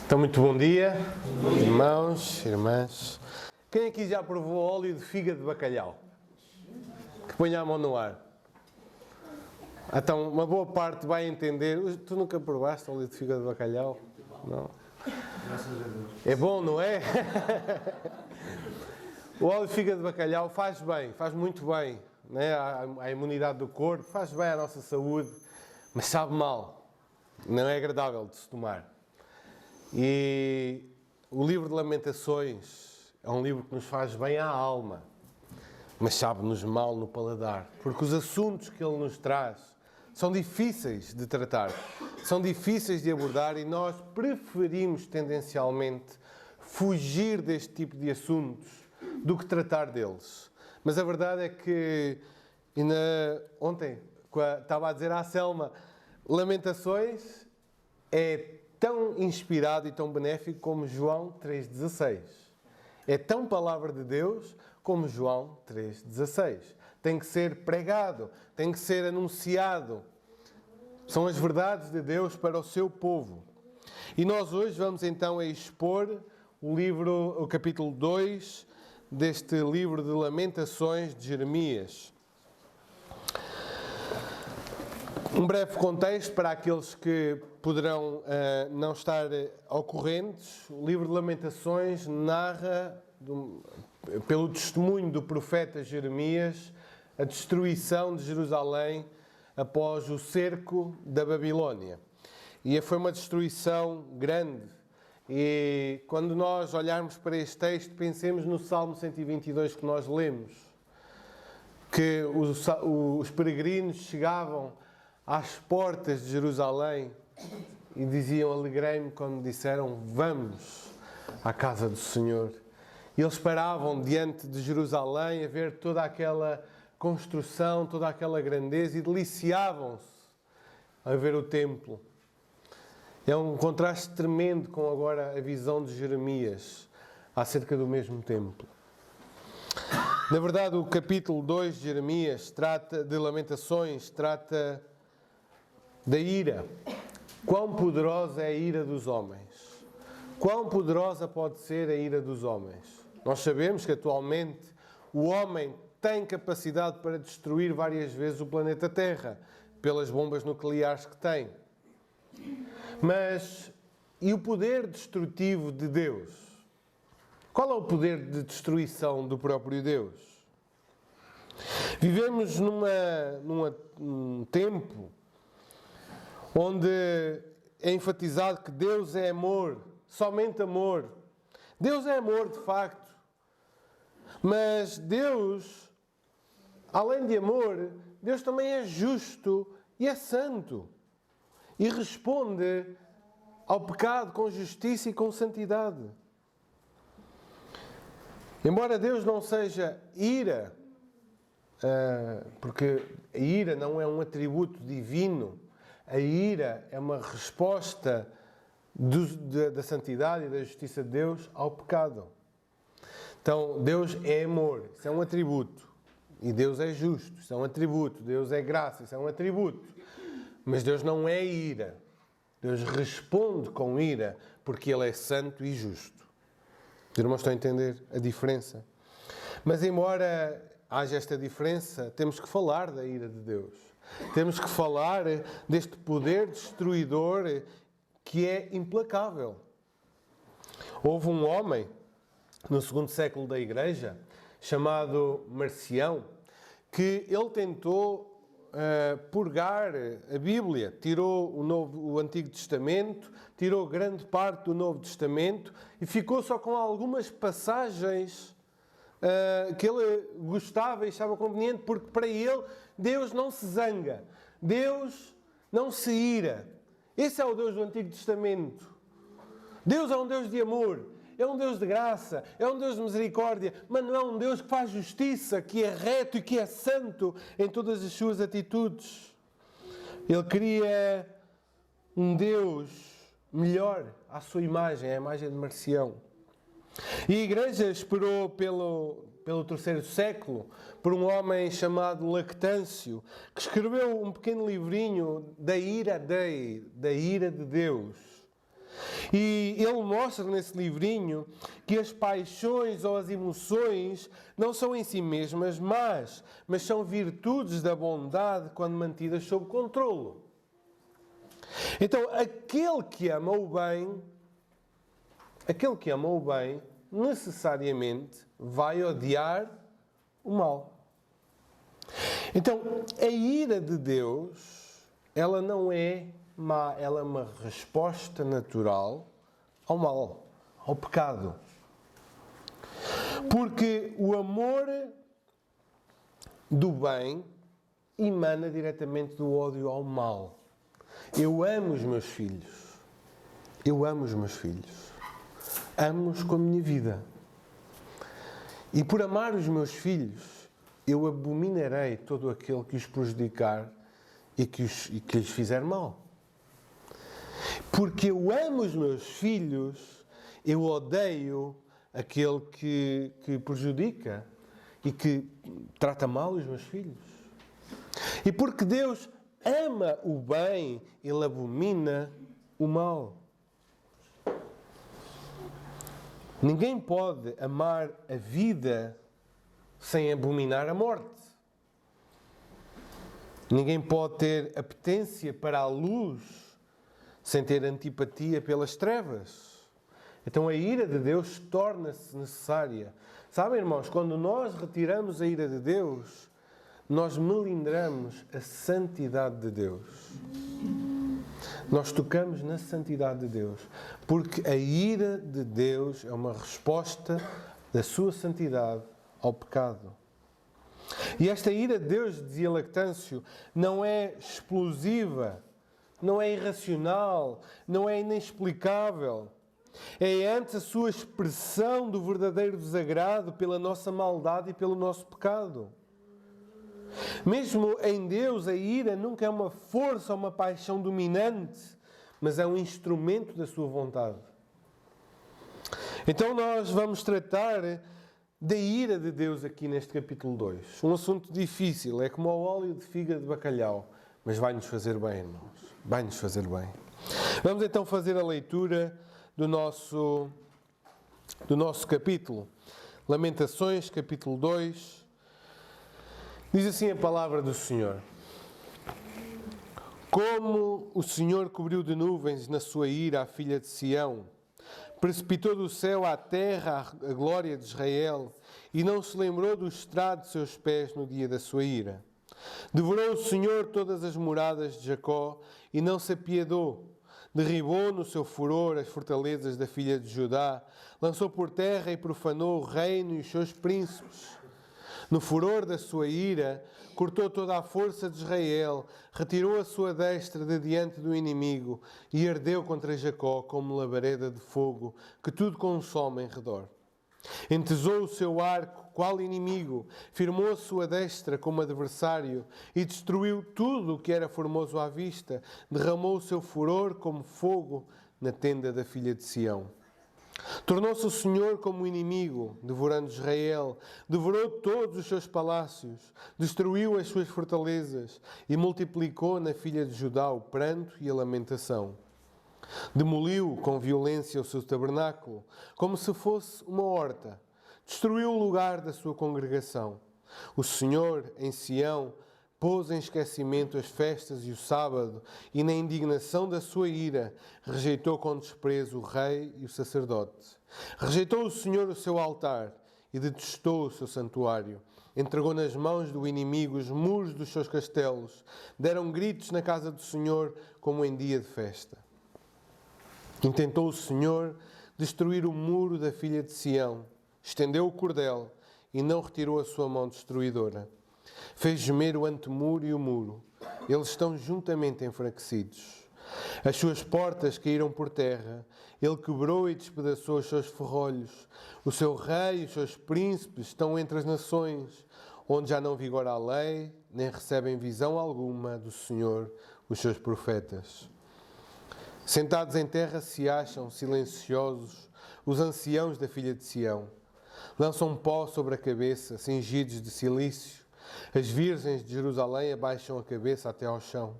Então, muito bom dia, irmãos, irmãs. Quem aqui já provou óleo de fígado de bacalhau? Que ponha a mão no ar. Então, uma boa parte vai entender. Tu nunca provaste óleo de fígado de bacalhau? Não? É bom, não é? O óleo de fígado de bacalhau faz bem, faz muito bem, né? À imunidade do corpo, faz bem à nossa saúde, mas sabe mal. Não é agradável de se tomar. E o livro de Lamentações é um livro que nos faz bem à alma, mas sabe-nos mal no paladar, porque os assuntos que ele nos traz são difíceis de tratar, são difíceis de abordar e nós preferimos tendencialmente fugir deste tipo de assuntos do que tratar deles. Mas a verdade é que, ontem, estava a dizer à Selma, Lamentações é tão inspirado e tão benéfico como João 3,16. É tão palavra de Deus como João 3,16. Tem que ser pregado, tem que ser anunciado. São as verdades de Deus para o seu povo. E nós hoje vamos então expor o capítulo 2 deste livro de Lamentações de Jeremias. Um breve contexto para aqueles que poderão não estar ocorrentes. O livro de Lamentações narra, pelo testemunho do profeta Jeremias, a destruição de Jerusalém após o cerco da Babilónia. E foi uma destruição grande. E quando nós olharmos para este texto, pensemos no Salmo 122 que nós lemos, que os peregrinos chegavam às portas de Jerusalém e diziam: alegrei-me quando disseram vamos à casa do Senhor. E eles paravam diante de Jerusalém a ver toda aquela construção, toda aquela grandeza e deliciavam-se a ver o templo. É um contraste tremendo com agora a visão de Jeremias acerca do mesmo templo. Na verdade, o capítulo 2 de Jeremias de Lamentações trata da ira. Quão poderosa é a ira dos homens? Quão poderosa pode ser a ira dos homens? Nós sabemos que atualmente o homem tem capacidade para destruir várias vezes o planeta Terra, pelas bombas nucleares que tem. Mas, e o poder destrutivo de Deus? Qual é o poder de destruição do próprio Deus? Vivemos num tempo onde é enfatizado que Deus é amor, somente amor. Deus é amor, de facto. Mas Deus, além de amor, Deus também é justo e é santo. E responde ao pecado com justiça e com santidade. Embora Deus não seja ira, porque a ira não é um atributo divino, a ira é uma resposta da santidade e da justiça de Deus ao pecado. Então, Deus é amor, isso é um atributo. E Deus é justo, isso é um atributo. Deus é graça, isso é um atributo. Mas Deus não é ira. Deus responde com ira, porque Ele é santo e justo. Os irmãos estão a entender a diferença? Mas, embora haja esta diferença, temos que falar da ira de Deus. Temos que falar deste poder destruidor que é implacável. Houve um homem, no segundo século da Igreja, chamado Marcião, que ele tentou purgar a Bíblia. Tirou o Antigo Testamento, tirou grande parte do Novo Testamento e ficou só com algumas passagens que ele gostava e achava conveniente, porque para ele Deus não se zanga, Deus não se ira. Esse é o Deus do Antigo Testamento. Deus é um Deus de amor, é um Deus de graça, é um Deus de misericórdia, mas não é um Deus que faz justiça, que é reto e que é santo em todas as suas atitudes. Ele queria um Deus melhor à sua imagem, à imagem de Marcião. E a Igreja esperou pelo terceiro século por um homem chamado Lactâncio, que escreveu um pequeno livrinho da ira de Deus. E ele mostra nesse livrinho que as paixões ou as emoções não são em si mesmas más, mas são virtudes da bondade quando mantidas sob controlo. Então, aquele que ama o bem, necessariamente vai odiar o mal. Então, a ira de Deus, ela não é má, ela é uma resposta natural ao mal, ao pecado. Porque o amor do bem emana diretamente do ódio ao mal. Eu amo os meus filhos. Eu amo os meus filhos. Amo-os com a minha vida. E por amar os meus filhos, eu abominarei todo aquele que os prejudicar e que lhes fizer mal. Porque eu amo os meus filhos, eu odeio aquele que prejudica e que trata mal os meus filhos. E porque Deus ama o bem, Ele abomina o mal. Ninguém pode amar a vida sem abominar a morte. Ninguém pode ter apetência para a luz sem ter antipatia pelas trevas. Então a ira de Deus torna-se necessária. Sabem, irmãos, quando nós retiramos a ira de Deus, nós melindramos a santidade de Deus. Nós tocamos na santidade de Deus. Porque a ira de Deus é uma resposta da sua santidade ao pecado. E esta ira de Deus, dizia Lactâncio, não é explosiva, não é irracional, não é inexplicável. É antes a sua expressão do verdadeiro desagrado pela nossa maldade e pelo nosso pecado. Mesmo em Deus, a ira nunca é uma força ou uma paixão dominante, mas é um instrumento da sua vontade. Então nós vamos tratar da ira de Deus aqui neste capítulo 2. Um assunto difícil, é como o óleo de figa de bacalhau, mas vai-nos fazer bem, irmãos. Vai-nos fazer bem. Vamos então fazer a leitura do nosso capítulo. Lamentações, capítulo 2. Diz assim a palavra do Senhor. Como o Senhor cobriu de nuvens na sua ira a filha de Sião, precipitou do céu à terra a glória de Israel, e não se lembrou do estrado de seus pés no dia da sua ira. Devorou o Senhor todas as moradas de Jacó, e não se apiedou. Derribou no seu furor as fortalezas da filha de Judá, lançou por terra e profanou o reino e os seus príncipes. No furor da sua ira, cortou toda a força de Israel, retirou a sua destra de diante do inimigo e ardeu contra Jacó como labareda de fogo, que tudo consome em redor. Entesou o seu arco, qual inimigo, firmou a sua destra como adversário e destruiu tudo o que era formoso à vista, derramou o seu furor como fogo na tenda da filha de Sião. Tornou-se o Senhor como inimigo, devorando Israel, devorou todos os seus palácios, destruiu as suas fortalezas e multiplicou na filha de Judá o pranto e a lamentação. Demoliu com violência o seu tabernáculo, como se fosse uma horta, destruiu o lugar da sua congregação. O Senhor, em Sião, pôs em esquecimento as festas e o sábado, e na indignação da sua ira, rejeitou com desprezo o rei e o sacerdote. Rejeitou o Senhor o seu altar e detestou o seu santuário. Entregou nas mãos do inimigo os muros dos seus castelos. Deram gritos na casa do Senhor como em dia de festa. Intentou o Senhor destruir o muro da filha de Sião. Estendeu o cordel e não retirou a sua mão destruidora. Fez gemer o antemuro e o muro. Eles estão juntamente enfraquecidos. As suas portas caíram por terra. Ele quebrou e despedaçou os seus ferrolhos. O seu rei e os seus príncipes estão entre as nações, onde já não vigora a lei, nem recebem visão alguma do Senhor os seus profetas. Sentados em terra se acham silenciosos os anciãos da filha de Sião. Lançam pó sobre a cabeça, cingidos de cilício. As virgens de Jerusalém abaixam a cabeça até ao chão.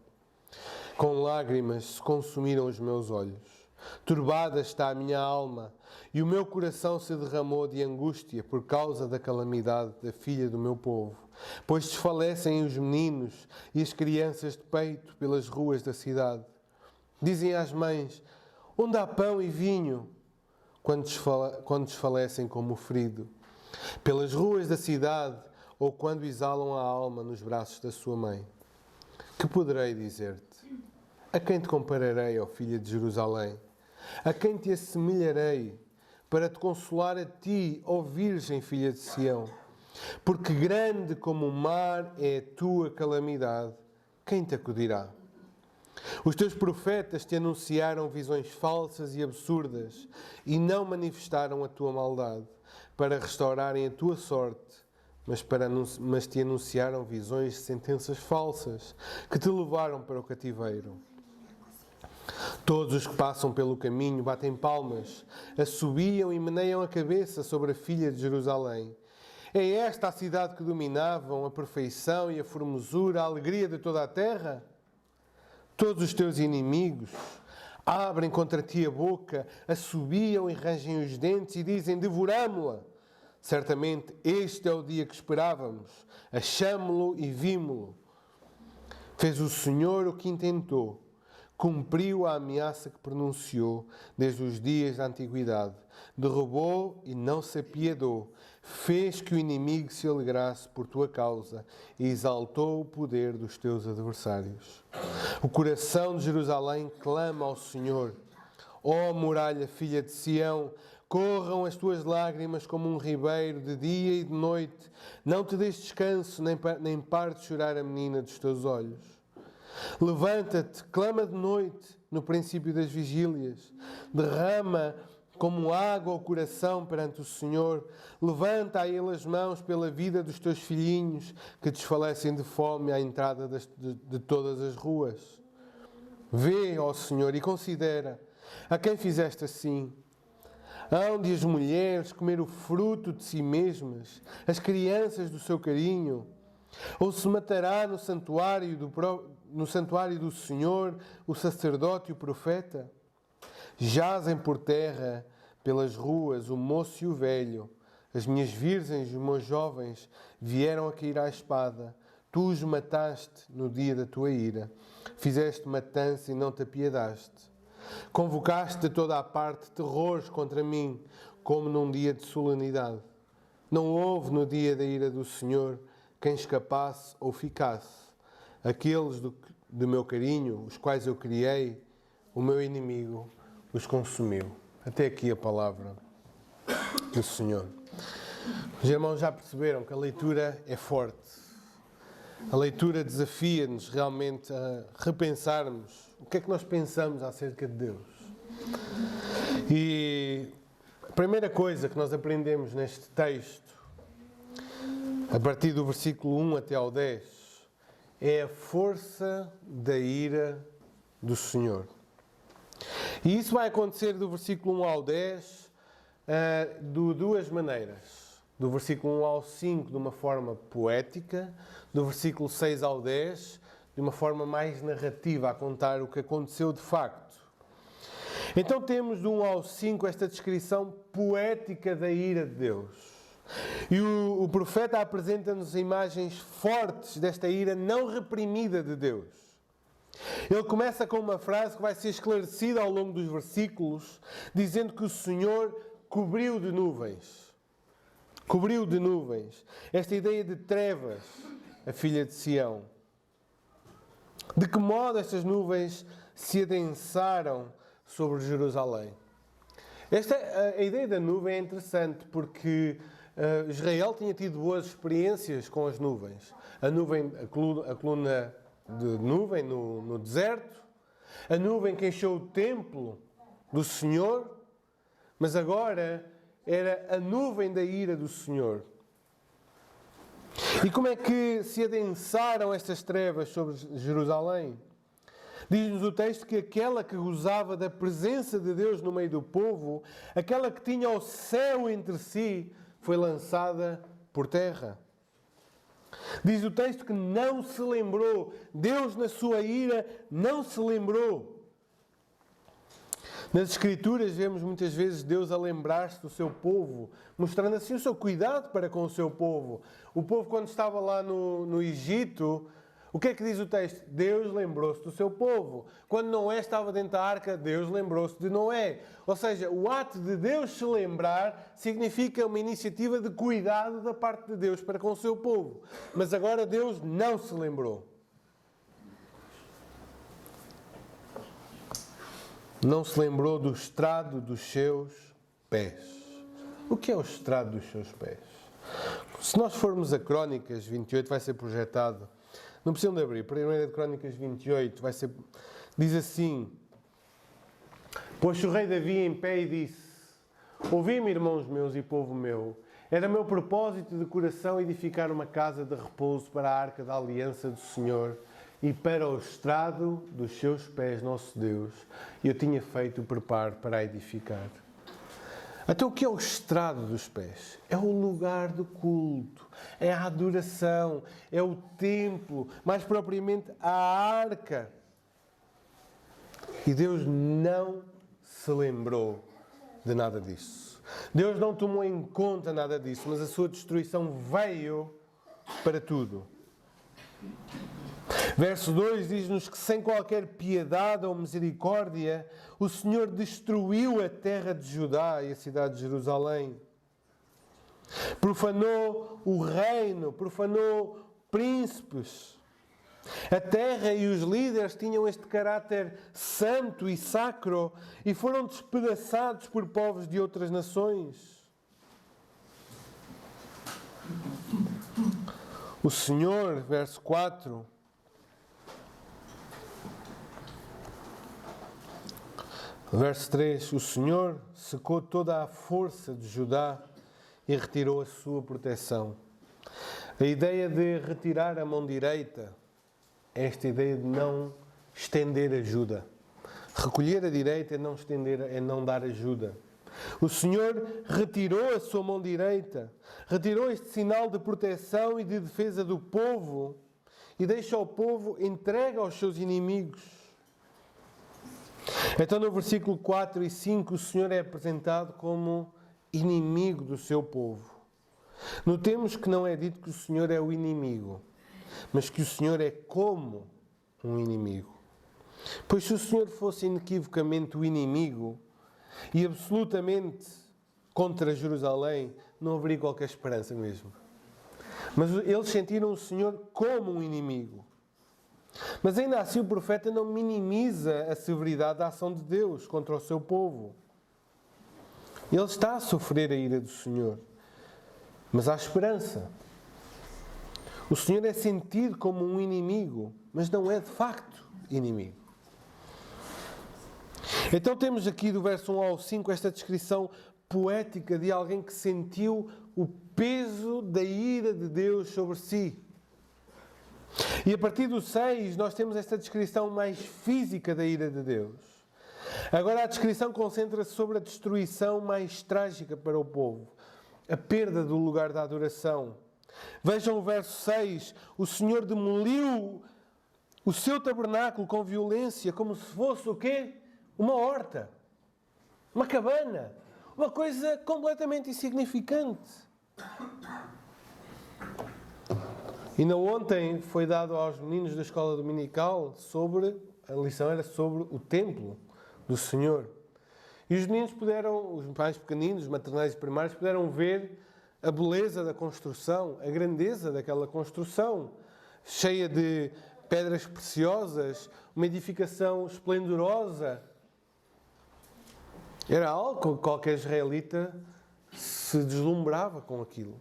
Com lágrimas se consumiram os meus olhos. Turbada está a minha alma, e o meu coração se derramou de angústia por causa da calamidade da filha do meu povo. Pois desfalecem os meninos e as crianças de peito pelas ruas da cidade. Dizem às mães: onde há pão e vinho? Quando desfalecem como o ferido. Pelas ruas da cidade, ou quando exalam a alma nos braços da sua mãe. Que poderei dizer-te? A quem te compararei, ó filha de Jerusalém? A quem te assemelharei para te consolar a ti, ó Virgem, filha de Sião? Porque grande como o mar é a tua calamidade, quem te acudirá? Os teus profetas te anunciaram visões falsas e absurdas e não manifestaram a tua maldade para restaurarem a tua sorte, mas te anunciaram visões de sentenças falsas que te levaram para o cativeiro. Todos os que passam pelo caminho batem palmas, assobiam e meneiam a cabeça sobre a filha de Jerusalém. É esta a cidade que dominavam a perfeição e a formosura, a alegria de toda a terra? Todos os teus inimigos abrem contra ti a boca, assobiam e rangem os dentes e dizem: devoramo-la. Certamente este é o dia que esperávamos, achámo-lo e vimo-lo. Fez o Senhor o que intentou. Cumpriu a ameaça que pronunciou desde os dias da antiguidade. Derrubou e não se apiedou. Fez que o inimigo se alegrasse por tua causa e exaltou o poder dos teus adversários. O coração de Jerusalém clama ao Senhor. Ó muralha, filha de Sião, corram as tuas lágrimas como um ribeiro de dia e de noite. Não te des descanso, nem pare de chorar a menina dos teus olhos. Levanta-te, clama de noite, no princípio das vigílias. Derrama como água o coração perante o Senhor. Levanta a Ele as mãos pela vida dos teus filhinhos, que desfalecem de fome à entrada de todas as ruas. Vê, ó Senhor, e considera a quem fizeste assim. Hão de as mulheres comer o fruto de si mesmas, as crianças do seu carinho? Ou se matará no santuário do Senhor o sacerdote e o profeta? Jazem por terra, pelas ruas, o moço e o velho. As minhas virgens e os meus jovens vieram a cair à espada. Tu os mataste no dia da tua ira. Fizeste matança e não te apiedaste. Convocaste de toda a parte terrores contra mim, como num dia de solenidade. Não houve no dia da ira do Senhor quem escapasse ou ficasse. Aqueles do meu carinho, os quais eu criei, o meu inimigo os consumiu. Até aqui a palavra do Senhor. Os irmãos já perceberam que a leitura é forte. A leitura desafia-nos realmente a repensarmos o que é que nós pensamos acerca de Deus. E a primeira coisa que nós aprendemos neste texto, a partir do versículo 1 até ao 10, é a força da ira do Senhor. E isso vai acontecer do versículo 1 ao 10 de duas maneiras. Do versículo 1 ao 5 de uma forma poética, do versículo 6 ao 10 de uma forma mais narrativa, a contar o que aconteceu de facto. Então temos do 1 ao 5 esta descrição poética da ira de Deus. E o profeta apresenta-nos imagens fortes desta ira não reprimida de Deus. Ele começa com uma frase que vai ser esclarecida ao longo dos versículos, dizendo que o Senhor cobriu de nuvens. Cobriu de nuvens. Esta ideia de trevas, a filha de Sião. De que modo estas nuvens se adensaram sobre Jerusalém? A ideia da nuvem é interessante porque Israel tinha tido boas experiências com as nuvens. A coluna de nuvem no deserto, a nuvem que encheu o templo do Senhor, mas agora era a nuvem da ira do Senhor. E como é que se adensaram estas trevas sobre Jerusalém? Diz-nos o texto que aquela que gozava da presença de Deus no meio do povo, aquela que tinha o céu entre si, foi lançada por terra. Diz o texto que não se lembrou. Deus, na sua ira, não se lembrou. Nas Escrituras vemos muitas vezes Deus a lembrar-se do seu povo, mostrando assim o seu cuidado para com o seu povo. O povo, quando estava lá no Egito, o que é que diz o texto? Deus lembrou-se do seu povo. Quando Noé estava dentro da arca, Deus lembrou-se de Noé. Ou seja, o ato de Deus se lembrar significa uma iniciativa de cuidado da parte de Deus para com o seu povo. Mas agora Deus não se lembrou. Não se lembrou do estrado dos seus pés. O que é o estrado dos seus pés? Se nós formos a Crónicas 28, vai ser projetado. Não precisam de abrir. 1 de Crónicas 28 diz assim: Pôs-se o rei Davi em pé e disse: Ouvi-me, irmãos meus e povo meu. Era meu propósito de coração edificar uma casa de repouso para a arca da aliança do Senhor e para o estrado dos seus pés, nosso Deus. E eu tinha feito o preparo para a edificar. Então o que é o estrado dos pés? É o lugar do culto, é a adoração, é o templo, mais propriamente a arca. E Deus não se lembrou de nada disso. Deus não tomou em conta nada disso, mas a sua destruição veio para tudo. Verso 2 diz-nos que sem qualquer piedade ou misericórdia, o Senhor destruiu a terra de Judá e a cidade de Jerusalém. Profanou o reino, profanou príncipes. A terra e os líderes tinham este caráter santo e sacro e foram despedaçados por povos de outras nações. O Senhor, verso 4, verso 3, o Senhor secou toda a força de Judá e retirou a sua proteção. A ideia de retirar a mão direita é esta ideia de não estender ajuda. Recolher a direita é não estender, é não dar ajuda. O Senhor retirou a sua mão direita, retirou este sinal de proteção e de defesa do povo e deixa o povo entregue aos seus inimigos. Então no versículo 4 e 5 o Senhor é apresentado como inimigo do seu povo. Notemos que não é dito que o Senhor é o inimigo, mas que o Senhor é como um inimigo. Pois se o Senhor fosse inequivocamente o inimigo e absolutamente contra Jerusalém, não haveria qualquer esperança mesmo. Mas eles sentiram o Senhor como um inimigo. Mas ainda assim o profeta não minimiza a severidade da ação de Deus contra o seu povo. Ele está a sofrer a ira do Senhor. Mas há esperança. O Senhor é sentido como um inimigo, mas não é de facto inimigo. Então temos aqui do verso 1 ao 5 esta descrição poética de alguém que sentiu o peso da ira de Deus sobre si. E a partir do 6 nós temos esta descrição mais física da ira de Deus. Agora a descrição concentra-se sobre a destruição mais trágica para o povo. A perda do lugar da adoração. Vejam o verso 6. O Senhor demoliu o seu tabernáculo com violência, como se fosse o quê? Uma horta. Uma cabana. Uma coisa completamente insignificante. Ainda ontem foi dado aos meninos da escola dominical a lição era sobre o templo do Senhor. E os meninos puderam, os mais pequeninos, os maternais e primários, puderam ver a beleza da construção, a grandeza daquela construção, cheia de pedras preciosas, uma edificação esplendorosa. Era algo que qualquer israelita se deslumbrava com aquilo.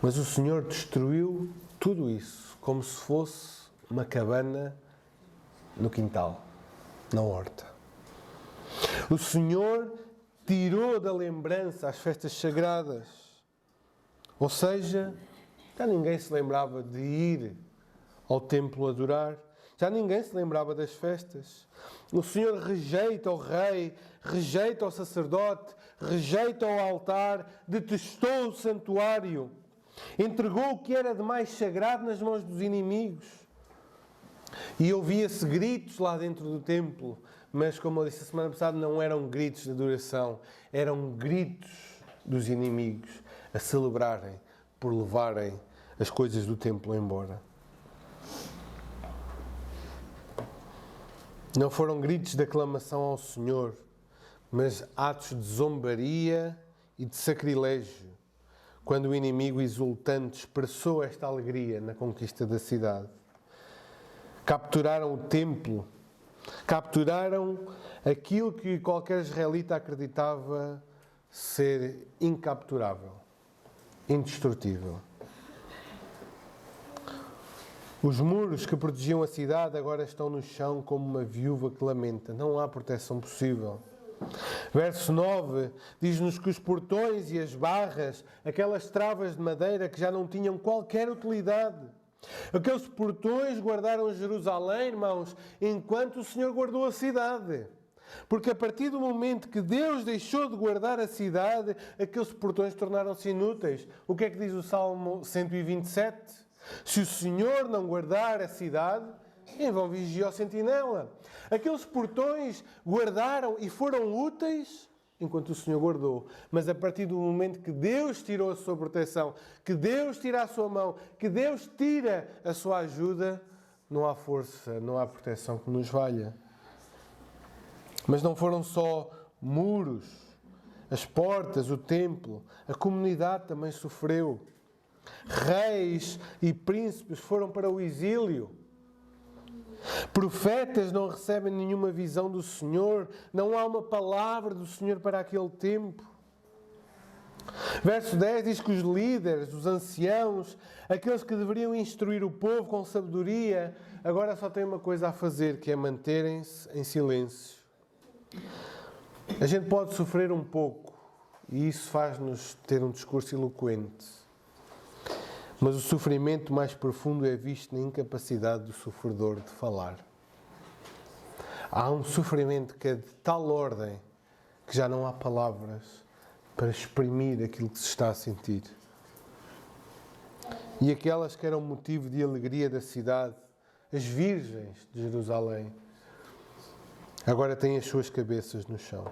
Mas o Senhor destruiu tudo isso, como se fosse uma cabana no quintal, na horta. O Senhor tirou da lembrança as festas sagradas. Ou seja, já ninguém se lembrava de ir ao templo adorar. Já ninguém se lembrava das festas. O Senhor rejeita o rei, rejeita o sacerdote, rejeita o altar, detestou o santuário. Entregou o que era de mais sagrado nas mãos dos inimigos. E ouvia-se gritos lá dentro do templo. mas como eu disse a semana passada, não eram gritos de adoração, eram gritos dos inimigos a celebrarem por levarem as coisas do templo embora. Não foram gritos de aclamação ao Senhor, mas atos de zombaria e de sacrilégio, quando o inimigo exultante expressou esta alegria na conquista da cidade. Capturaram o templo, capturaram aquilo que qualquer israelita acreditava ser incapturável, indestrutível. Os muros que protegiam a cidade agora estão no chão como uma viúva que lamenta. Não há proteção possível. Verso 9 diz-nos que os portões e as barras, aquelas travas de madeira que já não tinham qualquer utilidade. Aqueles portões guardaram Jerusalém, irmãos, enquanto o Senhor guardou a cidade. Porque a partir do momento que Deus deixou de guardar a cidade, aqueles portões tornaram-se inúteis. O que é que diz o Salmo 127? Se o Senhor não guardar a cidade, em vão vigia o sentinela. Aqueles portões guardaram e foram úteis enquanto o Senhor guardou. Mas a partir do momento que Deus tirou a sua proteção, que Deus tira a sua mão, que Deus tira a sua ajuda, não há força, não há proteção que nos valha. Mas não foram só muros, as portas, o templo, a comunidade também sofreu. Reis e príncipes foram para o exílio. Profetas não recebem nenhuma visão do Senhor. Não há uma palavra do Senhor para aquele tempo. Verso 10 diz que os líderes, os anciãos, aqueles que deveriam instruir o povo com sabedoria, agora só têm uma coisa a fazer, que é manterem-se em silêncio. A gente pode sofrer um pouco e isso faz-nos ter um discurso eloquente. Mas o sofrimento mais profundo é visto na incapacidade do sofredor de falar. Há um sofrimento que é de tal ordem que já não há palavras para exprimir aquilo que se está a sentir. E aquelas que eram motivo de alegria da cidade, as virgens de Jerusalém, agora têm as suas cabeças no chão.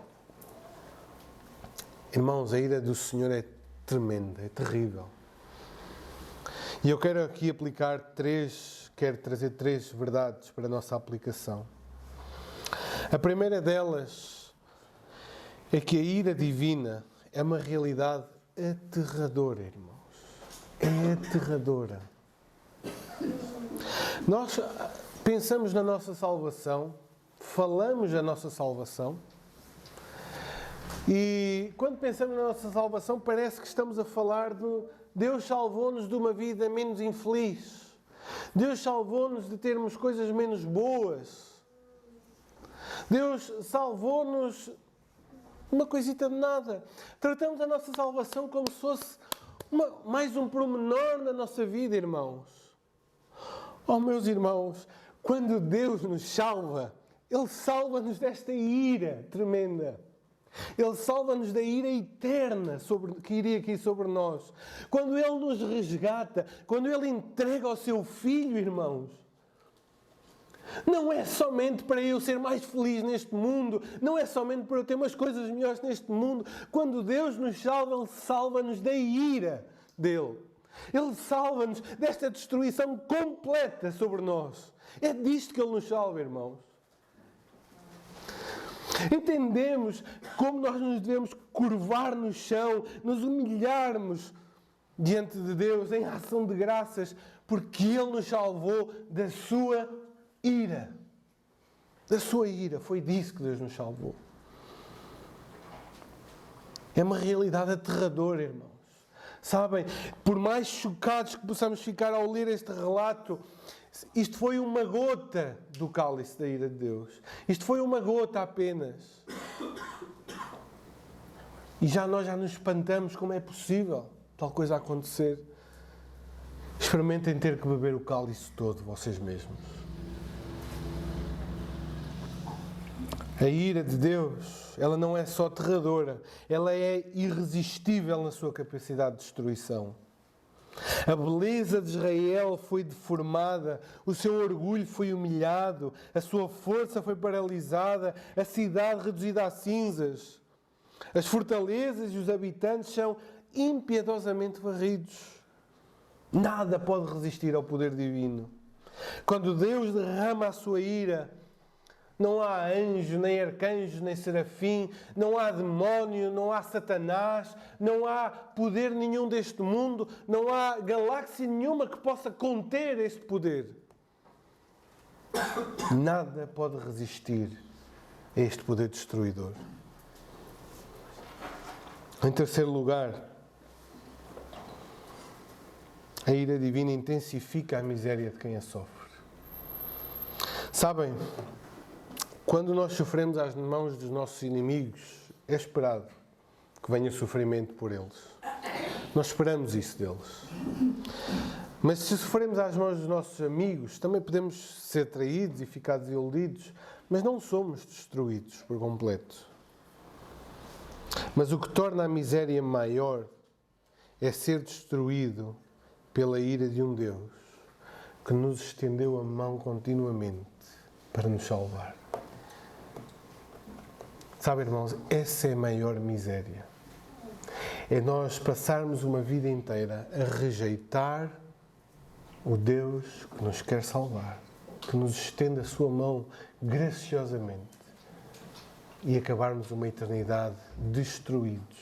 Irmãos, a ira do Senhor é tremenda, é terrível. E eu quero aqui quero trazer três verdades para a nossa aplicação. A primeira delas é que a ira divina é uma realidade aterradora, irmãos. É aterradora. Nós pensamos na nossa salvação, falamos da nossa salvação, e quando pensamos na nossa salvação parece que estamos a falar de Deus salvou-nos de uma vida menos infeliz. Deus salvou-nos de termos coisas menos boas. Deus salvou-nos uma coisita de nada. Tratamos a nossa salvação como se fosse mais um pormenor na nossa vida, irmãos. Oh, meus irmãos, quando Deus nos salva, Ele salva-nos desta ira tremenda. Ele salva-nos da ira eterna que iria aqui sobre nós. Quando Ele nos resgata, quando Ele entrega o seu Filho, irmãos, não é somente para eu ser mais feliz neste mundo, não é somente para eu ter umas coisas melhores neste mundo. Quando Deus nos salva, Ele salva-nos da ira dEle. Ele salva-nos desta destruição completa sobre nós. É disto que Ele nos salva, irmãos. Entendemos como nós nos devemos curvar no chão, nos humilharmos diante de Deus em ação de graças, porque Ele nos salvou da sua ira. Da sua ira. Foi disso que Deus nos salvou. É uma realidade aterradora, irmãos. Sabem, por mais chocados que possamos ficar ao ler este relato, isto foi uma gota do cálice da ira de Deus. Isto foi uma gota apenas. E nós já nos espantamos como é possível tal coisa acontecer. Experimentem ter que beber o cálice todo, vocês mesmos. A ira de Deus, ela não é só aterradora, ela é irresistível na sua capacidade de destruição. A beleza de Israel foi deformada, o seu orgulho foi humilhado, a sua força foi paralisada, a cidade reduzida a cinzas. As fortalezas e os habitantes são impiedosamente varridos. Nada pode resistir ao poder divino. Quando Deus derrama a sua ira, não há anjo, nem arcanjo, nem serafim, não há demónio, não há Satanás, não há poder nenhum deste mundo, não há galáxia nenhuma que possa conter este poder. Nada pode resistir a este poder destruidor. Em terceiro lugar, a ira divina intensifica a miséria de quem a sofre. Sabem, quando nós sofremos às mãos dos nossos inimigos, é esperado que venha sofrimento por eles. Nós esperamos isso deles. Mas se sofremos às mãos dos nossos amigos, também podemos ser traídos e ficar desiludidos, mas não somos destruídos por completo. Mas o que torna a miséria maior é ser destruído pela ira de um Deus que nos estendeu a mão continuamente para nos salvar. Sabe, irmãos, essa é a maior miséria. É nós passarmos uma vida inteira a rejeitar o Deus que nos quer salvar, que nos estende a sua mão graciosamente e acabarmos uma eternidade destruídos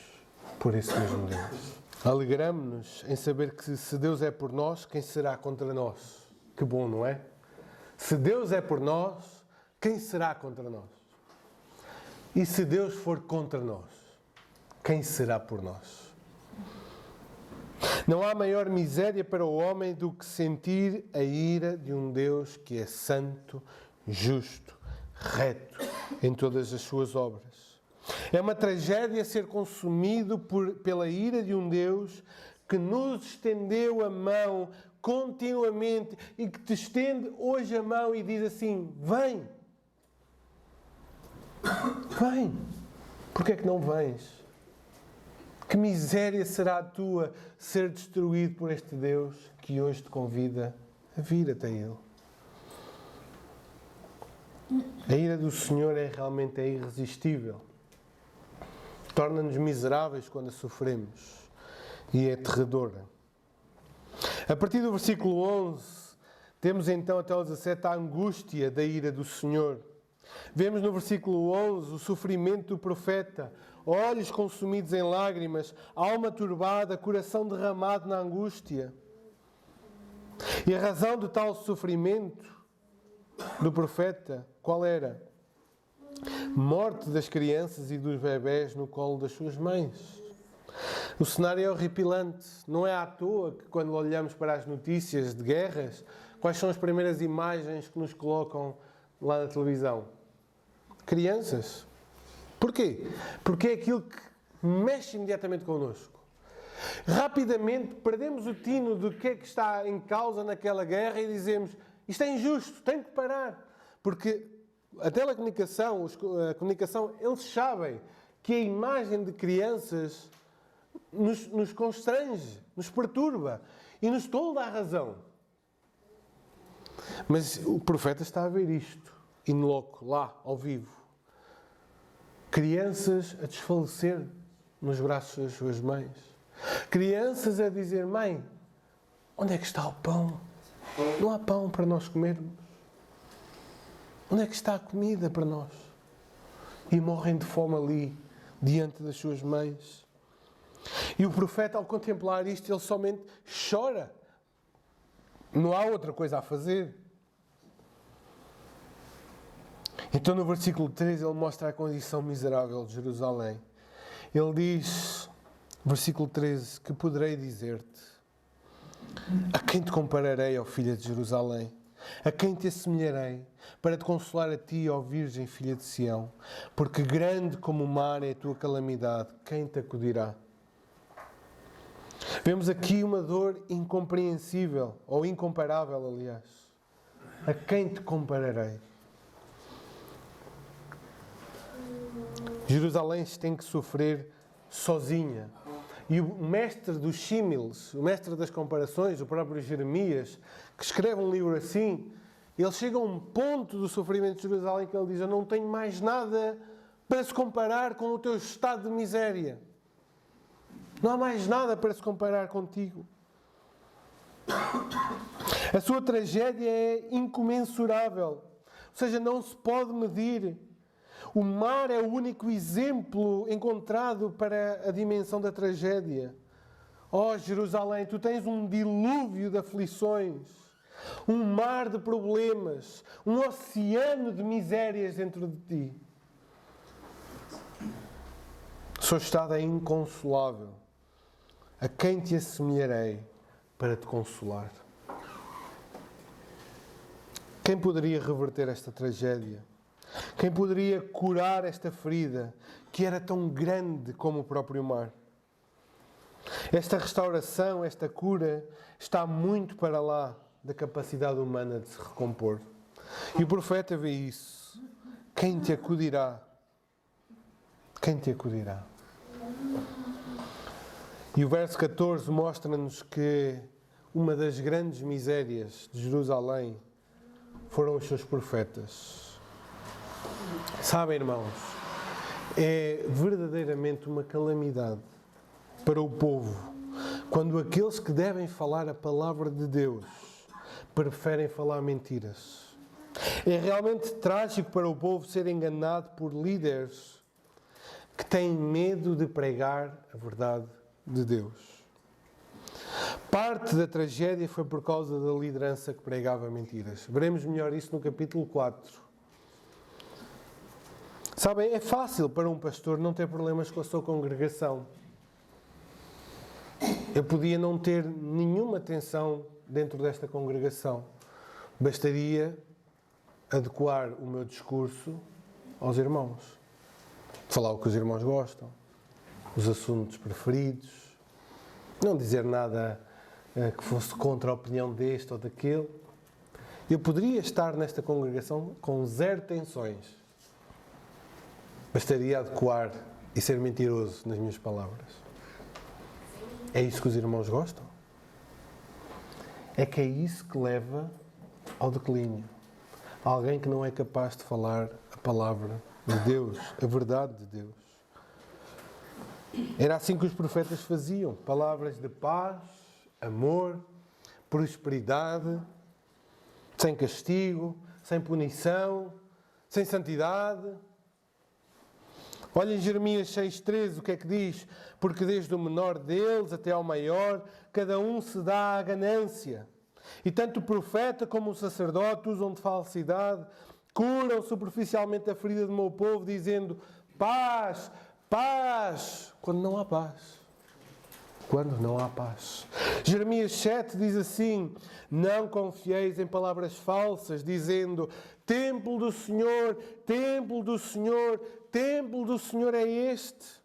por esse mesmo Deus. Alegramo-nos em saber que se Deus é por nós, quem será contra nós? Que bom, não é? Se Deus é por nós, quem será contra nós? E se Deus for contra nós, quem será por nós? Não há maior miséria para o homem do que sentir a ira de um Deus que é santo, justo, reto em todas as suas obras. É uma tragédia ser consumido pela ira de um Deus que nos estendeu a mão continuamente e que te estende hoje a mão e diz assim: vem! Vem! Porquê é que não vens? Que miséria será a tua ser destruído por este Deus que hoje te convida a vir até Ele. A ira do Senhor é realmente irresistível. Torna-nos miseráveis quando a sofremos e é aterradora. A partir do versículo 11, temos então até o 17 a angústia da ira do Senhor. Vemos no versículo 11 o sofrimento do profeta, olhos consumidos em lágrimas, alma turbada, coração derramado na angústia. E a razão de tal sofrimento do profeta, qual era? Morte das crianças e dos bebés no colo das suas mães. O cenário é horripilante. Não é à toa que quando olhamos para as notícias de guerras, quais são as primeiras imagens que nos colocam lá na televisão? Crianças. Porquê? Porque é aquilo que mexe imediatamente connosco. Rapidamente perdemos o tino do que é que está em causa naquela guerra e dizemos: isto é injusto, tem que parar. Porque a telecomunicação, a comunicação, eles sabem que a imagem de crianças nos constrange, nos perturba e nos tolda a razão. Mas o profeta está a ver isto, in loco, lá, ao vivo. Crianças a desfalecer nos braços das suas mães. Crianças a dizer: mãe, onde é que está o pão? Não há pão para nós comermos. Onde é que está a comida para nós? E morrem de fome ali, diante das suas mães. E o profeta, ao contemplar isto, ele somente chora. Não há outra coisa a fazer. Então no versículo 3 ele mostra a condição miserável de Jerusalém. Ele diz, versículo 13, que poderei dizer-te: a quem te compararei, ó filha de Jerusalém? A quem te assemelharei para te consolar a ti, ó Virgem filha de Sião? Porque grande como o mar é a tua calamidade, quem te acudirá? Vemos aqui uma dor incompreensível, ou incomparável, aliás. A quem te compararei? Jerusalém tem que sofrer sozinha. E o mestre dos símiles, o mestre das comparações, o próprio Jeremias, que escreve um livro assim, ele chega a um ponto do sofrimento de Jerusalém que ele diz: eu não tenho mais nada para se comparar com o teu estado de miséria. Não há mais nada para se comparar contigo. A sua tragédia é incomensurável. Ou seja, não se pode medir. O mar é o único exemplo encontrado para a dimensão da tragédia. Ó Jerusalém, tu tens um dilúvio de aflições, um mar de problemas, um oceano de misérias dentro de ti. O seu estado é inconsolável. A quem te assemelharei para te consolar? Quem poderia reverter esta tragédia? Quem poderia curar esta ferida que era tão grande como o próprio mar? Esta restauração, esta cura, está muito para lá da capacidade humana de se recompor. E o profeta vê isso. Quem te acudirá? Quem te acudirá? E o verso 14 mostra-nos que uma das grandes misérias de Jerusalém foram os seus profetas. Sabem, irmãos, é verdadeiramente uma calamidade para o povo quando aqueles que devem falar a palavra de Deus preferem falar mentiras. É realmente trágico para o povo ser enganado por líderes que têm medo de pregar a verdade de Deus. Parte da tragédia foi por causa da liderança que pregava mentiras. Veremos melhor isso no capítulo 4. Sabem, é fácil para um pastor não ter problemas com a sua congregação. Eu podia não ter nenhuma tensão dentro desta congregação. Bastaria adequar o meu discurso aos irmãos. Falar o que os irmãos gostam, os assuntos preferidos, não dizer nada que fosse contra a opinião deste ou daquele. Eu poderia estar nesta congregação com zero tensões. Bastaria adequar e ser mentiroso nas minhas palavras. É isso que os irmãos gostam? É que é isso que leva ao declínio. Alguém que não é capaz de falar a palavra de Deus, a verdade de Deus. Era assim que os profetas faziam. Palavras de paz, amor, prosperidade, sem castigo, sem punição, sem santidade. Olha em Jeremias 6,13 o que é que diz: porque desde o menor deles até ao maior, cada um se dá à ganância. E tanto o profeta como o sacerdote usam de falsidade, curam superficialmente a ferida do meu povo, dizendo paz, paz, quando não há paz. Quando não há paz. Jeremias 7 diz assim: não confieis em palavras falsas, dizendo templo do Senhor, templo do Senhor, templo do Senhor é este.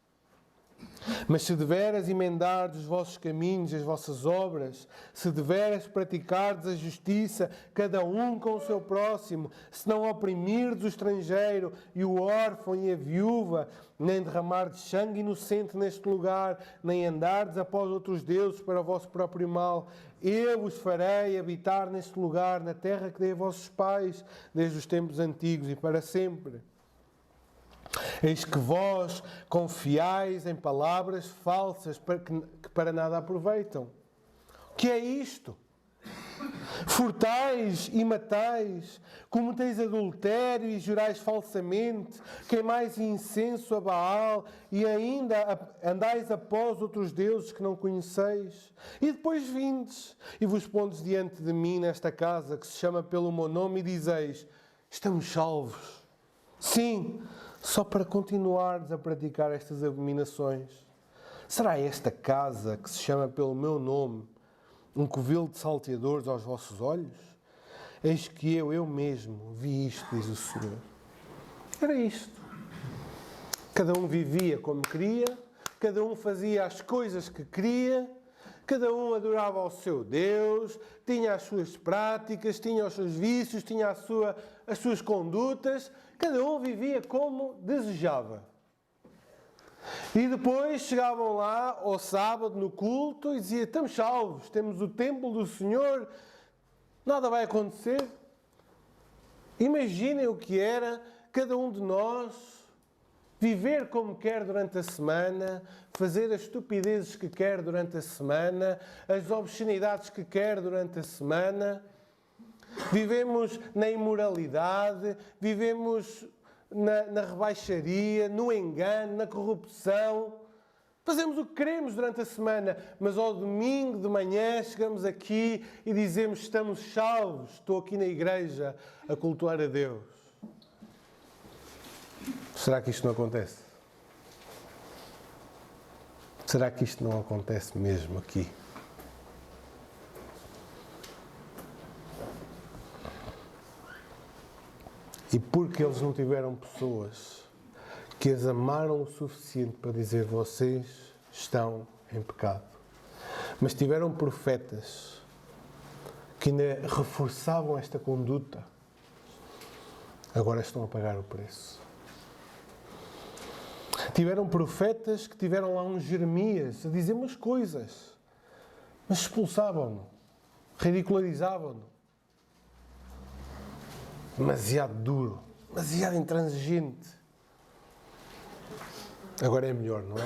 Mas se deveras emendardes os vossos caminhos, as vossas obras, se deveras praticardes a justiça, cada um com o seu próximo, se não oprimirdes o estrangeiro e o órfão e a viúva, nem derramardes sangue inocente neste lugar, nem andardes após outros deuses para o vosso próprio mal, eu vos farei habitar neste lugar, na terra que dei a vossos pais, desde os tempos antigos e para sempre. Eis que vós confiais em palavras falsas que para nada aproveitam. O que é isto? Furtais e matais, cometeis adultério e jurais falsamente, queimais incenso a Baal e ainda andais após outros deuses que não conheceis. E depois vindes e vos pondes diante de mim nesta casa que se chama pelo meu nome e dizeis: estamos salvos. Sim, só para continuardes a praticar estas abominações. Será esta casa que se chama pelo meu nome um covil de salteadores aos vossos olhos? Eis que eu mesmo vi isto, diz o Senhor. Era isto. Cada um vivia como queria, cada um fazia as coisas que queria, cada um adorava ao seu Deus, tinha as suas práticas, tinha os seus vícios, tinha as suas condutas, cada um vivia como desejava. E depois chegavam lá ao sábado no culto e diziam: estamos salvos, temos o templo do Senhor, nada vai acontecer. Imaginem o que era cada um de nós viver como quer durante a semana, fazer as estupidezes que quer durante a semana, as obscenidades que quer durante a semana. Vivemos na imoralidade, vivemos na rebaixaria, no engano, na corrupção. Fazemos o que queremos durante a semana, mas ao domingo de manhã chegamos aqui e dizemos: estamos salvos, estou aqui na igreja a cultuar a Deus. Será que isto não acontece? Será que isto não acontece mesmo aqui? E porque eles não tiveram pessoas que as amaram o suficiente para dizer: vocês estão em pecado. Mas tiveram profetas que ainda reforçavam esta conduta. Agora estão a pagar o preço. Tiveram profetas que tiveram lá um Jeremias a dizer umas coisas, mas expulsavam-no, ridicularizavam-no. Demasiado duro, demasiado intransigente. Agora é melhor, não é?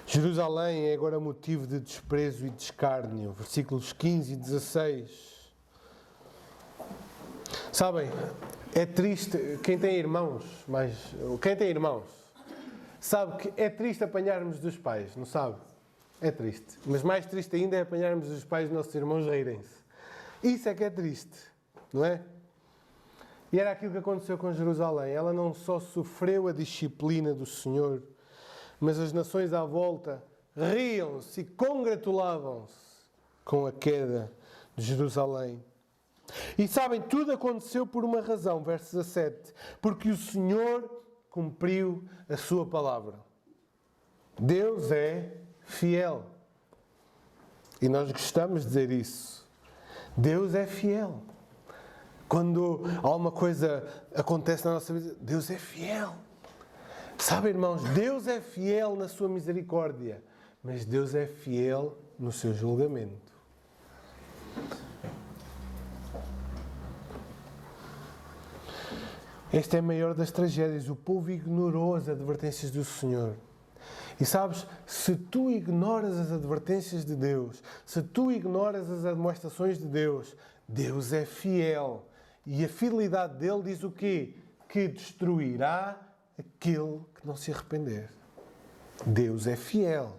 Jerusalém é agora motivo de desprezo e de escárnio. Versículos 15 e 16. Sabem, é triste, quem tem irmãos, sabe que é triste apanharmos dos pais, não sabe? É triste. Mas mais triste ainda é apanharmos dos pais dos nossos irmãos rirem-se. Isso é que é triste, não é? E era aquilo que aconteceu com Jerusalém. Ela não só sofreu a disciplina do Senhor, mas as nações à volta riam-se e congratulavam-se com a queda de Jerusalém. E sabem, tudo aconteceu por uma razão, verso 17. Porque o Senhor cumpriu a sua palavra. Deus é fiel. E nós gostamos de dizer isso. Deus é fiel. Quando alguma coisa acontece na nossa vida, Deus é fiel. Sabe, irmãos, Deus é fiel na sua misericórdia, mas Deus é fiel no seu julgamento. Esta é a maior das tragédias. O povo ignorou as advertências do Senhor. E sabes, se tu ignoras as advertências de Deus, se tu ignoras as admoestações de Deus, Deus é fiel. E a fidelidade dele diz o quê? Que destruirá aquele que não se arrepender. Deus é fiel,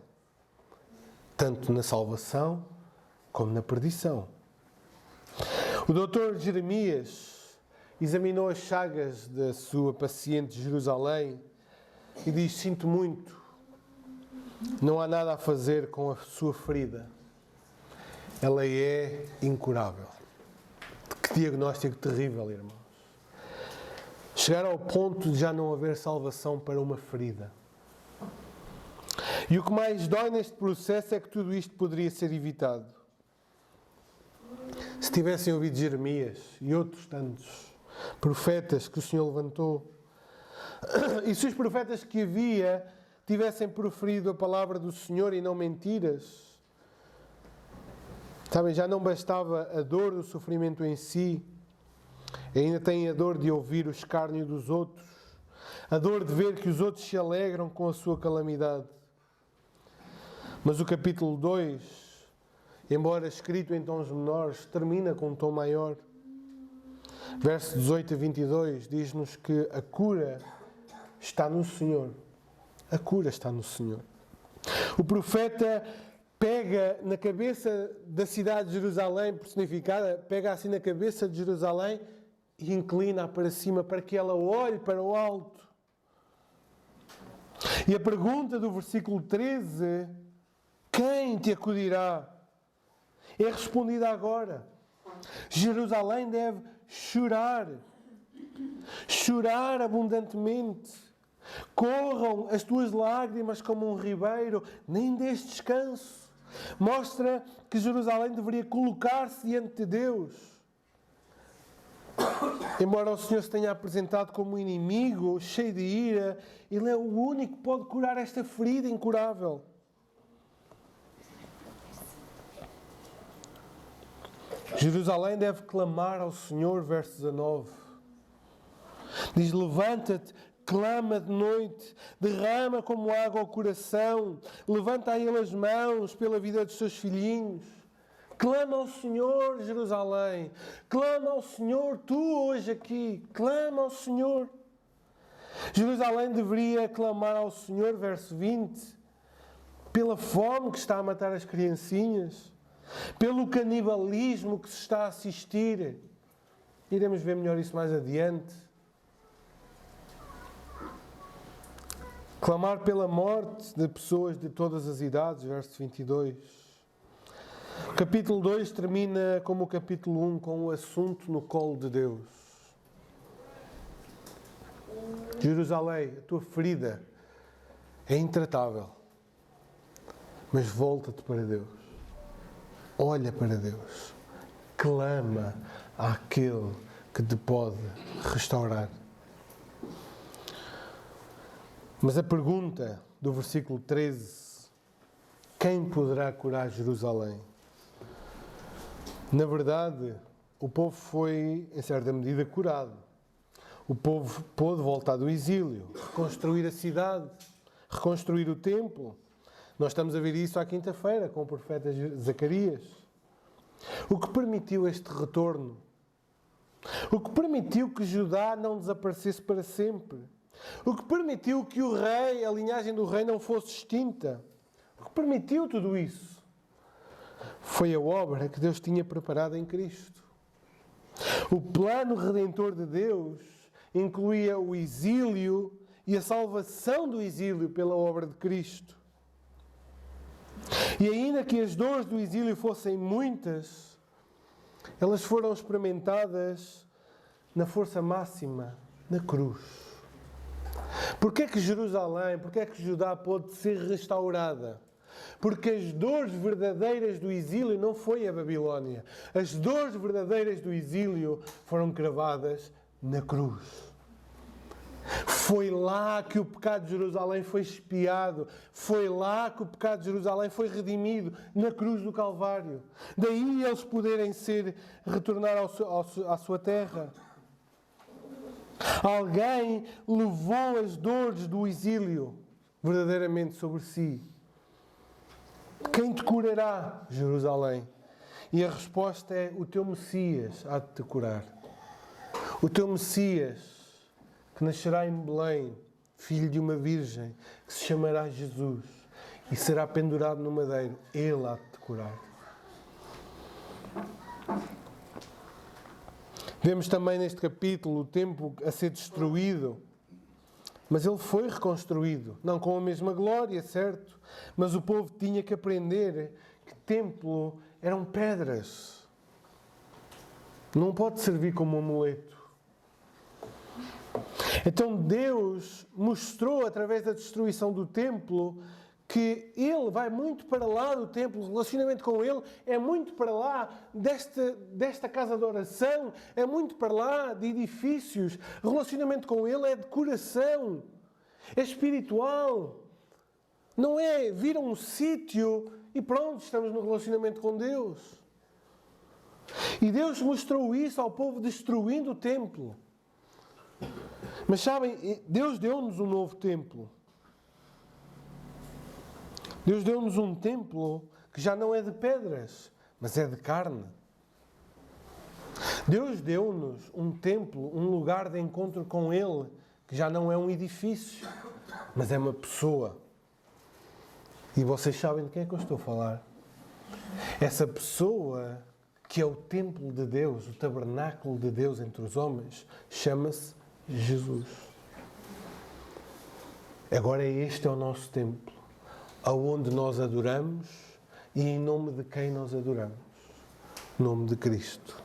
tanto na salvação como na perdição. O doutor Jeremias examinou as chagas da sua paciente Jerusalém e diz: sinto muito, não há nada a fazer com a sua ferida. Ela é incurável. Que diagnóstico terrível, irmãos. Chegar ao ponto de já não haver salvação para uma ferida. E o que mais dói neste processo é que tudo isto poderia ser evitado. Se tivessem ouvido Jeremias e outros tantos profetas que o Senhor levantou, e se os profetas que havia tivessem proferido a palavra do Senhor e não mentiras, sabem, já não bastava a dor do sofrimento em si, ainda têm a dor de ouvir o escárnio dos outros, a dor de ver que os outros se alegram com a sua calamidade. Mas o capítulo 2, embora escrito em tons menores, termina com um tom maior. Verso 18 a 22 diz-nos que a cura está no Senhor. A cura está no Senhor. O profeta pega na cabeça da cidade de Jerusalém personificada, pega assim na cabeça de Jerusalém e inclina-a para cima para que ela olhe para o alto. E a pergunta do versículo 13, quem te acudirá? É respondida agora. Jerusalém deve chorar. Chorar abundantemente. Corram as tuas lágrimas como um ribeiro, nem dês descanso. Mostra que Jerusalém deveria colocar-se diante de Deus. Embora o Senhor se tenha apresentado como um inimigo, cheio de ira, Ele é o único que pode curar esta ferida incurável. Jerusalém deve clamar ao Senhor, verso 19. Diz: levanta-te, clama de noite, derrama como água ao coração, levanta a Ele as mãos pela vida dos seus filhinhos. Clama ao Senhor, Jerusalém. Clama ao Senhor, tu hoje aqui. Clama ao Senhor. Jerusalém deveria clamar ao Senhor, verso 20, pela fome que está a matar as criancinhas, pelo canibalismo que se está a assistir. Iremos ver melhor isso mais adiante. Clamar pela morte de pessoas de todas as idades, verso 22. O capítulo 2 termina como o capítulo 1, com o assunto no colo de Deus. Jerusalém, a tua ferida é intratável, mas volta-te para Deus. Olha para Deus. Clama àquele que te pode restaurar. Mas a pergunta do versículo 13: quem poderá curar Jerusalém? Na verdade, o povo foi, em certa medida, curado. O povo pôde voltar do exílio, reconstruir a cidade, reconstruir o templo. Nós estamos a ver isso à quinta-feira com o profeta Zacarias. O que permitiu este retorno? O que permitiu que Judá não desaparecesse para sempre? O que permitiu que o rei, a linhagem do rei, não fosse extinta? O que permitiu tudo isso? Foi a obra que Deus tinha preparado em Cristo. O plano redentor de Deus incluía o exílio e a salvação do exílio pela obra de Cristo. E ainda que as dores do exílio fossem muitas, elas foram experimentadas na força máxima, na cruz. Porquê é que Jerusalém, porquê é que Judá pôde ser restaurada? Porque as dores verdadeiras do exílio não foi a Babilónia. As dores verdadeiras do exílio foram cravadas na cruz. Foi lá que o pecado de Jerusalém foi expiado. Foi lá que o pecado de Jerusalém foi redimido, na cruz do Calvário. Daí eles poderem retornar à sua terra. Alguém levou as dores do exílio verdadeiramente sobre si. Quem te curará, Jerusalém? E a resposta é: o teu Messias há de te curar. O teu Messias, que nascerá em Belém, filho de uma virgem, que se chamará Jesus e será pendurado no madeiro, ele há de te curar. Vemos também neste capítulo o templo a ser destruído, mas ele foi reconstruído, não com a mesma glória, certo? Mas o povo tinha que aprender que templo eram pedras. Não pode servir como amuleto. Então Deus mostrou através da destruição do templo que Ele vai muito para lá do templo, o relacionamento com Ele é muito para lá desta casa de oração, é muito para lá de edifícios. O relacionamento com Ele é de coração, é espiritual. Não é vir a um sítio e pronto, estamos no relacionamento com Deus. E Deus mostrou isso ao povo destruindo o templo. Mas sabem, Deus deu-nos um novo templo. Deus deu-nos um templo que já não é de pedras, mas é de carne. Deus deu-nos um templo, um lugar de encontro com Ele, que já não é um edifício, mas é uma pessoa. E vocês sabem de quem é que eu estou a falar. Essa pessoa que é o templo de Deus, o tabernáculo de Deus entre os homens, chama-se Jesus. Agora este é o nosso templo, aonde nós adoramos e em nome de quem nós adoramos? Em nome de Cristo.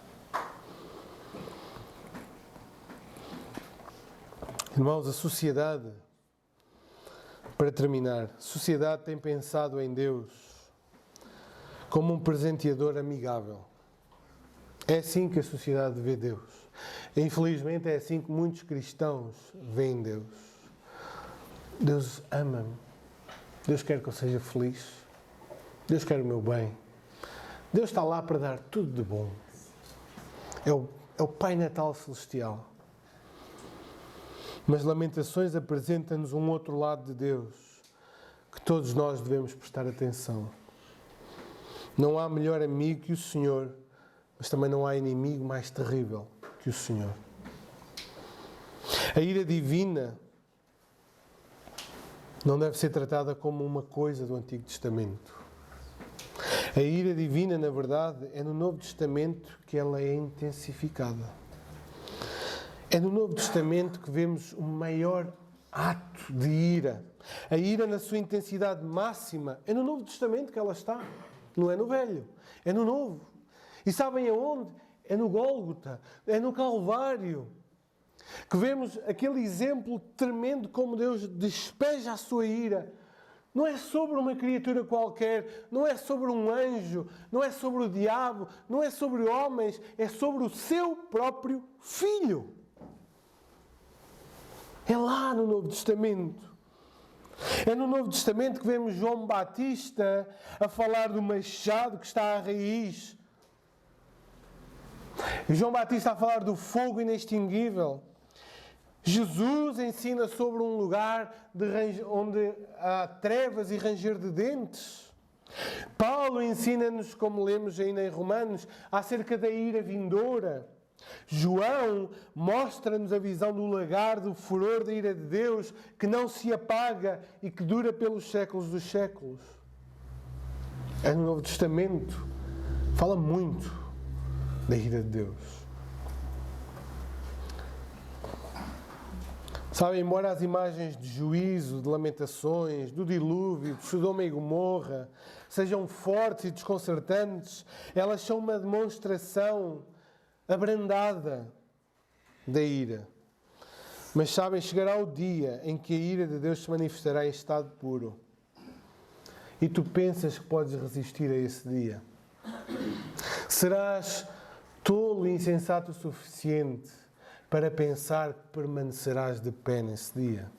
Irmãos, a sociedade, para terminar, a sociedade tem pensado em Deus como um presenteador amigável. É assim que a sociedade vê Deus. Infelizmente é assim que muitos cristãos veem Deus. Deus ama-me. Deus quer que eu seja feliz. Deus quer o meu bem. Deus está lá para dar tudo de bom. É o Pai Natal Celestial. Mas Lamentações apresenta-nos um outro lado de Deus que todos nós devemos prestar atenção. Não há melhor amigo que o Senhor, mas também não há inimigo mais terrível que o Senhor. A ira divina não deve ser tratada como uma coisa do Antigo Testamento. A ira divina, na verdade, é no Novo Testamento que ela é intensificada. É no Novo Testamento que vemos o maior ato de ira. A ira na sua intensidade máxima. É no Novo Testamento que ela está. Não é no Velho. É no Novo. E sabem aonde? É no Gólgota. É no Calvário. Que vemos aquele exemplo tremendo como Deus despeja a sua ira. Não é sobre uma criatura qualquer, não é sobre um anjo, não é sobre o diabo, não é sobre homens, é sobre o seu próprio Filho. É lá no Novo Testamento. É no Novo Testamento que vemos João Batista a falar do machado que está à raiz. João Batista a falar do fogo inextinguível. Jesus ensina sobre um lugar onde há trevas e ranger de dentes. Paulo ensina-nos, como lemos ainda em Romanos, acerca da ira vindoura. João mostra-nos a visão do lagar, do furor da ira de Deus, que não se apaga e que dura pelos séculos dos séculos. É no Novo Testamento. Fala muito da ira de Deus. Sabe, embora as imagens de juízo, de lamentações, do dilúvio, de Sodoma e Gomorra sejam fortes e desconcertantes, elas são uma demonstração abrandada da ira. Mas sabem, chegará o dia em que a ira de Deus se manifestará em estado puro. E tu pensas que podes resistir a esse dia? Serás tolo e insensato o suficiente para pensar que permanecerás de pé nesse dia?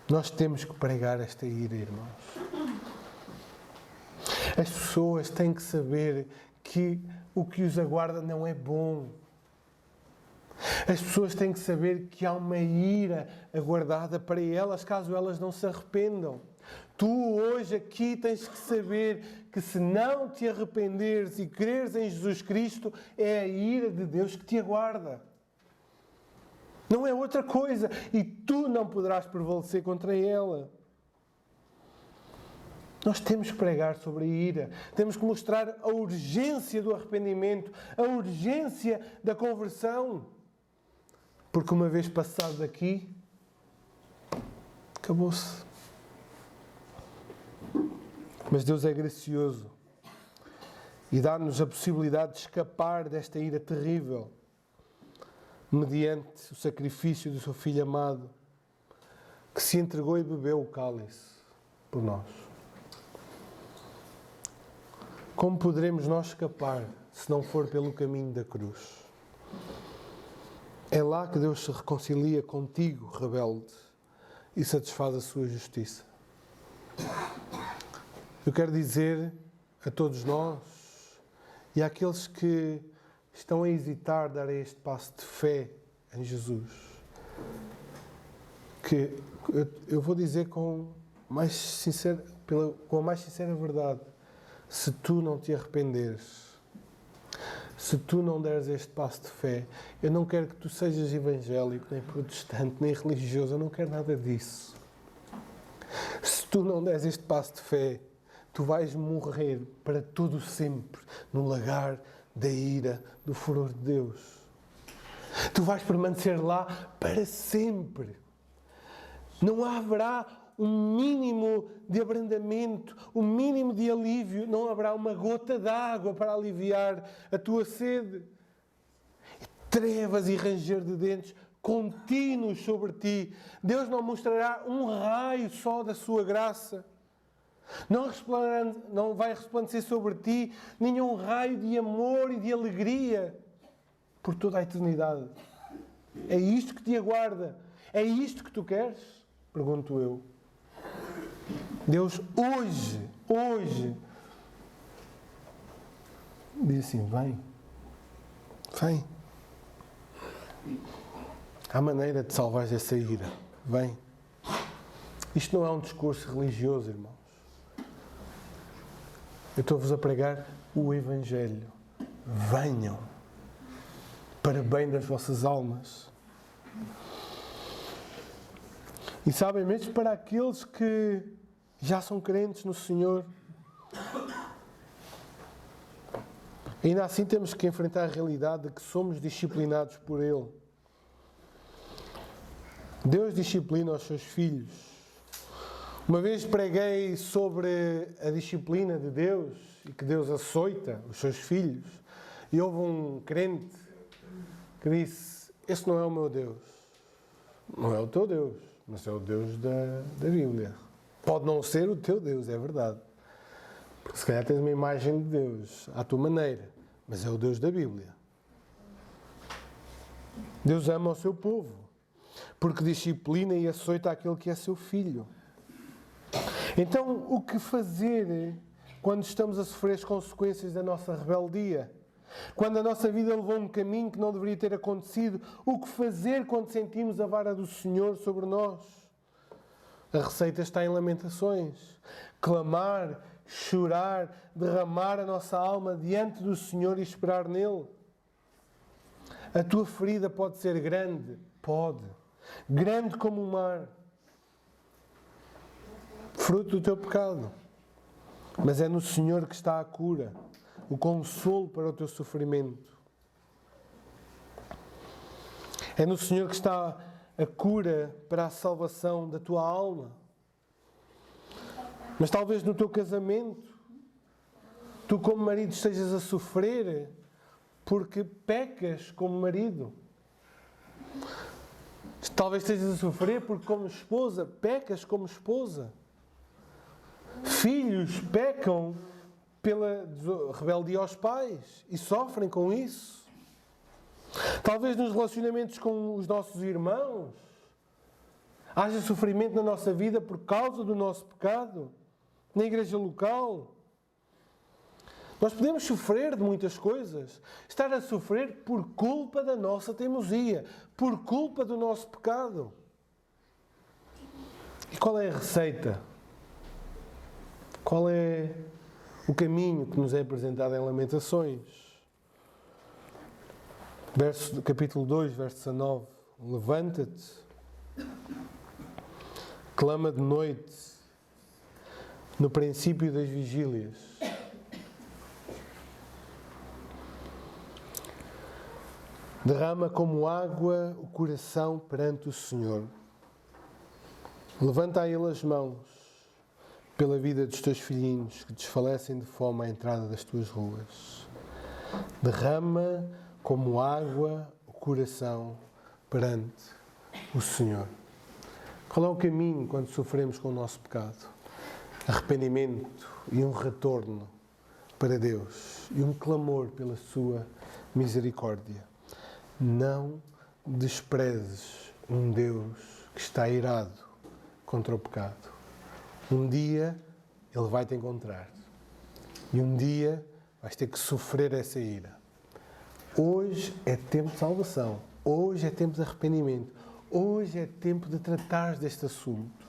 Nós temos que pregar esta ira, irmãos. As pessoas têm que saber que o que os aguarda não é bom. As pessoas têm que saber que há uma ira aguardada para elas, caso elas não se arrependam. Tu hoje aqui tens que saber que se não te arrependeres e creres em Jesus Cristo, é a ira de Deus que te aguarda. Não é outra coisa. E tu não poderás prevalecer contra ela. Nós temos que pregar sobre a ira. Temos que mostrar a urgência do arrependimento, a urgência da conversão. Porque uma vez passado daqui, acabou-se. Mas Deus é gracioso e dá-nos a possibilidade de escapar desta ira terrível mediante o sacrifício do seu Filho amado, que se entregou e bebeu o cálice por nós. Como poderemos nós escapar se não for pelo caminho da cruz? É lá que Deus se reconcilia contigo, rebelde, e satisfaz a sua justiça. Eu quero dizer a todos nós e àqueles que estão a hesitar dar este passo de fé em Jesus, que eu vou dizer com a mais sincera verdade: se tu não te arrependeres, se tu não deres este passo de fé, eu não quero que tu sejas evangélico, nem protestante, nem religioso, eu não quero nada disso. Se tu não deres este passo de fé, tu vais morrer para todo sempre no lagar da ira, do furor de Deus. Tu vais permanecer lá para sempre. Não haverá um mínimo de abrandamento, um mínimo de alívio. Não haverá uma gota d'água para aliviar a tua sede. Trevas e ranger de dentes contínuos sobre ti. Deus não mostrará um raio só da sua graça. Não vai resplandecer sobre ti nenhum raio de amor e de alegria por toda a eternidade. É isto que te aguarda? É isto que tu queres? Pergunto eu. Deus hoje, diz assim, vem. Há maneira de salvar essa ira. Vem. Isto não é um discurso religioso, irmãos. Eu estou-vos a pregar o Evangelho. Venham para bem das vossas almas. E sabem, mesmo para aqueles que já são crentes no Senhor, ainda assim temos que enfrentar a realidade de que somos disciplinados por Ele. Deus disciplina os seus filhos. Uma vez preguei sobre a disciplina de Deus e que Deus açoita os seus filhos. E houve um crente que disse, esse não é o meu Deus. Não é o teu Deus, mas é o Deus da Bíblia. Pode não ser o teu Deus, é verdade. Porque se calhar tens uma imagem de Deus à tua maneira, mas é o Deus da Bíblia. Deus ama o seu povo, porque disciplina e açoita aquele que é seu filho. Então, o que fazer quando estamos a sofrer as consequências da nossa rebeldia? Quando a nossa vida levou um caminho que não deveria ter acontecido? O que fazer quando sentimos a vara do Senhor sobre nós? A receita está em Lamentações. Clamar, chorar, derramar a nossa alma diante do Senhor e esperar nele. A tua ferida pode ser grande? Pode. Grande como o mar. Fruto do teu pecado. Mas é no Senhor que está a cura, o consolo para o teu sofrimento. É no Senhor que está a cura para a salvação da tua alma. Mas talvez no teu casamento, tu como marido estejas a sofrer porque pecas como marido. Talvez estejas a sofrer porque como esposa, pecas como esposa. Filhos pecam pela rebeldia aos pais e sofrem com isso. Talvez nos relacionamentos com os nossos irmãos haja sofrimento na nossa vida por causa do nosso pecado. Na igreja local. Nós podemos sofrer de muitas coisas. Estar a sofrer por culpa da nossa teimosia, por culpa do nosso pecado. E qual é a receita? Qual é o caminho que nos é apresentado em Lamentações? Capítulo 2, verso 19. Levanta-te, clama de noite, no princípio das vigílias. Derrama como água o coração perante o Senhor. Levanta a Ele as mãos pela vida dos teus filhinhos que desfalecem de fome à entrada das tuas ruas. Derrama como água o coração perante o Senhor. Qual é o caminho quando sofremos com o nosso pecado? Arrependimento e um retorno para Deus e um clamor pela sua misericórdia. Não desprezes um Deus que está irado contra o pecado. Um dia Ele vai te encontrar e um dia vais ter que sofrer essa ira. Hoje é tempo de salvação, hoje é tempo de arrependimento, hoje é tempo de tratar deste assunto,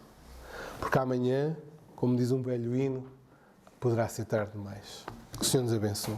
porque amanhã, como diz um velho hino, poderá ser tarde demais. Que o Senhor nos abençoe.